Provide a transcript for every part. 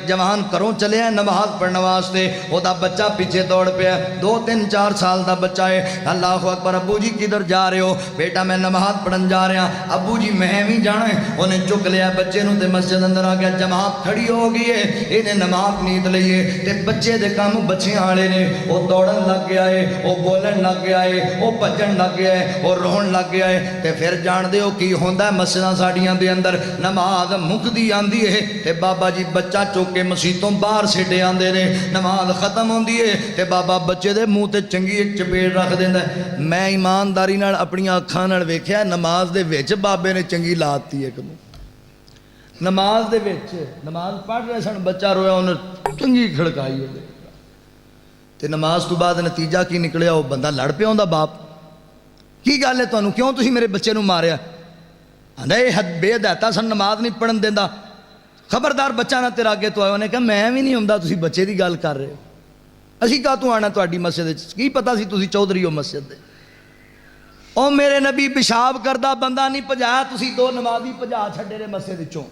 جوان گھروں چلے ہیں نماز پڑھنے واسطے، وہ دا بچہ پیچھے دوڑ پیا، 2 3 4 سال دا بچہ ہے۔ اللہ اکبر، ابو جی کدھر جا رہے ہو؟ بیٹا میں نماز پڑھن جا رہا۔ ابو جی میں بھی جانا ہے۔ انہیں چک لیا بچے نو تے مسجد اندر آ گیا، جماعت کھڑی ہو گئی ہے، انہیں نماز نیت لئی ہے تے بچے دے کام بچیاں والے نے، وہ دوڑن لگ گیا ہے، وہ بولن لگ گیا ہے، وہ بھجن لگ گیا ہے، وہ روہن لگ گیا ہے۔ تے پھر جان دے ہو کی ہوندا ہے مسجداں ساڈیاں دے اندر نماز مکدی آندی ہے تے بابا جی بچہ چوک کے مسجدوں باہر سٹے آندے نے، نماز ختم ہوندی ہے تے بابا بچے دے منہ تے چنگی ایک چپیڑ رکھ دیندا ہے۔ میں ایمانداری نال اپنی اکھاں نال ویکھیا نماز دے وچ بابے نے چنگی لاتی ایک نماز دے وچ، نماز پڑھ رہے سن، بچہ رویا انہیں چنگی کھڑکائی ہوئے تے نماز تو بعد نتیجہ کی نکلیا؟ وہ بندہ لڑ پیا ہوندا باپ، کی گل ہے تانوں، کیوں تسی میرے بچے نو ماریا؟ نہیں حد بے ہدایتاں سن، نماز نہیں پڑھن دیندا، خبردار بچہ نہ تیرا اگے تو آئے۔ انہیں کہا میں بھی نہیں ہوندا، تسی بچے دی گل کر رہے ہو، اسی کہا تو آنا تہاڈی مسجد وچ، کی پتہ سی تسی چودھری ہو مسجد دے؟ او میرے نبی پیشاب کردہ بندہ نہیں پجایا، تسی 2 نمازی پجا چھڈے رہے مسجد وچوں۔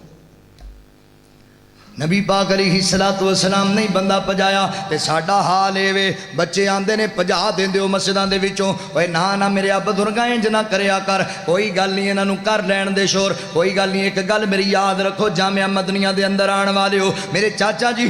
نبی پاک علیہ الصلوۃ والسلام نہیں بندہ پجایا تے ساڈا حال اے وے بچے آندے نے پجا دیندے ہو مسجداں دے وچوں۔ اوے نا میرے بزرگاں انج نہ کریا کر، کوئی گل نہیں انہاں نوں کر لین دے شور، کوئی گل نہیں۔ ایک گل میری یاد رکھو، جامعہ مدنیہ دے اندر آن والے ہو، میرے چاچا جی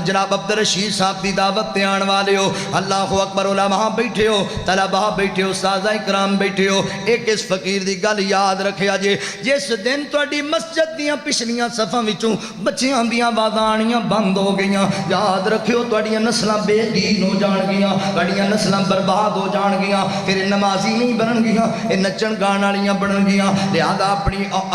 جناب عبدالرشید صاحب دی دعوت تے آن والے ہو، اللہ اکبر، علماء بیٹھے ہو، طلباء بیٹھے ہو، استاذہ کرام بیٹھے ہو، ایک اس فقیر دی گل یاد رکھیا جے، جس دن تہاڈی مسجد دیاں پچھلیاں صفاں وچوں بچیاں دیاں آوازاں آنیاں بند ہو گئیاں، یاد رکھیو تہاڈیاں نسلاں بے دین ہو جان گیاں، تہاڈیاں نسلاں برباد ہو جان گیاں، پھر نمازی نہیں بنن گیاں، اے نچن گان والیاں بنن گیاں۔ لہذا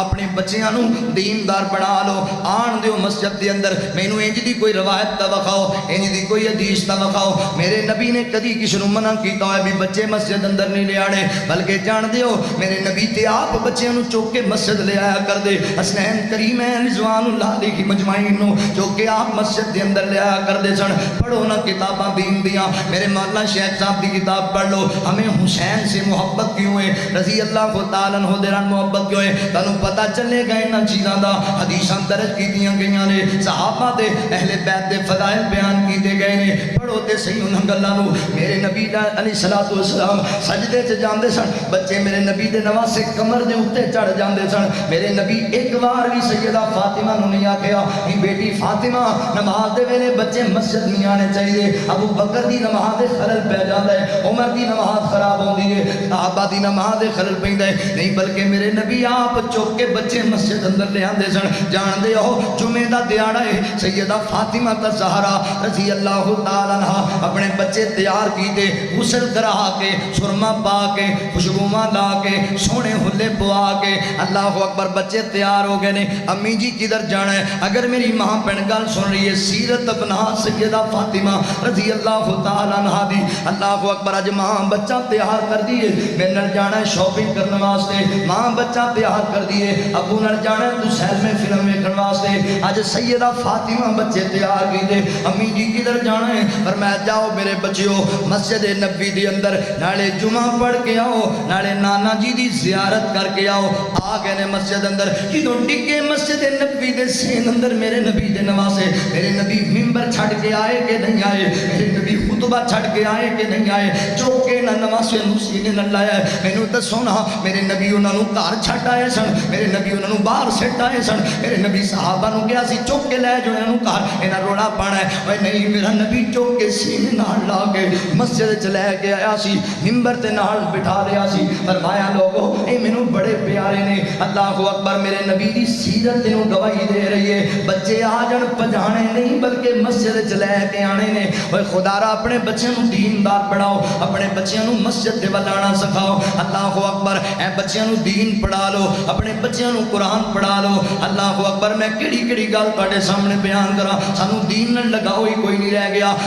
اپنے بچیاں نوں دیندار بنا لو، آن دیو مسجد دے اندر۔ مینوں انج دی کوئی روایت تا وکھاؤ، انج دی کوئی حدیث تا وکھاؤ میرے نبی نے کدی کسی نوں منع کیتا ہوئے بھی بچے مسجد اندر نہیں لے آنے، بلکہ جان دیو میرے نبی تے آپ بچیاں نوں چوک کے مسجد لے آیا کر دے، حسنین کریمین رضوان اللہ علیہ مجمعین نوں جو کہ آپ مسجد دے اندر لے آیا کر دے سن۔ پڑھو نا کتاباں دین دیاں، میرے مولانا شیخ صاحب دی کتاب پڑھ لو، ہمیں حسین سے محبت کیوں ہے، رضی اللہ تعالیٰ عنہ دے محبت کیوں ہے، تانوں پتہ چلے گا انہاں چیزاں دا۔ حدیثاں درج کیتیاں گئیاں نے، صحابہ دے اہل بیت دے فضائل بیان کیتے گئے نے، پڑھو تے صحیح انہاں گلاں نوں۔ میرے نبی علیہ الصلوۃ والسلام سجدے تے جاندے سن، بچے میرے نبی دے نواسے کمر دے اوتے چڑھ جاندے سن۔ میرے نبی ایک بار بھی سیدہ فاطمہ نوں نہیں آکھیا کہ بیٹی فاطمہ نماز دے ویلے بچے مسجد نہیں آنے چاہیے، ابو بکر دی نماز دے خلل پہ جاندا ہے، عمر دی نماز خراب ہوندی ہے، صحابہ دی نماز دے خلل پیندا ہے، نہیں بلکہ میرے نبی آپ چوک کے بچے مسجد اندر لے آندے سن۔ جان دے ہو جمعے دا دیہاڑا ہے، سیدہ فاطمہ الزہرا رضی اللہ تعالیٰ عنہ اپنے بچے تیار کیتے، غسل کرا کے، سرما پا کے، خوشبواں لا کے، سونے ہلے پوا کے، اللہ اکبر، بچے تیار ہو گئے نے۔ امی جی کدھر جانا ہے؟ اگر میری ماں بہن گل سن رہی ہے، سیرت اپنا سیدہ فاطمہ رضی اللہ تعالیٰ عنہ دی، اللہ اکبر، اج ماں بچہ تیار کر دیے، میں نل جانا ہے شاپنگ کرنے واسطے، ماں بچہ تیار کر دیے، ابو نل جانا ہے تو سیر میں فلم ویکھن واسطے، اج سیدہ فاطمہ بچے تیار کیتے، امی جی کدھر جانا ہے؟ فرمایا جاؤ میرے بچیو مسجد نبی دے اندر نالے جمعہ پڑھ کے آؤ، نالے نانا جی دی زیارت کر کے آؤ۔ آ گئے نے مسجد اندر، جدوں ڈگے مسجد نبی دے سین اندر میرے نبی دے نواسے، میرے نبی ممبر چھڑ کے آئے کہ نہیں آئے، میرے نبی خطبہ چھڑ کے آئے کہ نہیں آئے، چوکے نہ نواسے نوں سینے نہ لایا ہے، مینوں دسو نا میرے نبی انہاں نوں گھر چھڈ آئے سن، میرے نبی انہاں نوں باہر سٹ آئے سن، میرے نبی صحابہ نوں کہا سی چوک کے لے جو انہاں نوں گھر، انہاں روڑا پانا ہے، اوے نہیں میرا نبی چوک کے سینے نال لا کے مسجد وچ لے کے آیا سی، ممبر تے نال بٹھا لیا سی، فرمایا لوگو اے مینوں بڑے پیارے نے، اللہ اکبر، میرے نبی دی سیرت تینوں گواہی دے رہی ہے، بچے آ جان پجانے نہیں بلکہ مسجد وچ لے کے آنے نے۔ اوے خدا را اپنے بچیاں نوں دیندار بناؤ، اپنے بچیاں نوں مسجد دے ول آنا سکھاؤ، اللہ اکبر، اے بچیاں نوں دین پڑھا لو، اپنے بچیاں نوں قرآن پڑھا لو، اللہ اکبر۔ میں کیڑی کیڑی گل تہاڈے سامنے بیان کراں، سانوں دین نال لگاؤ ہی کوئی نہیں رہ گیا۔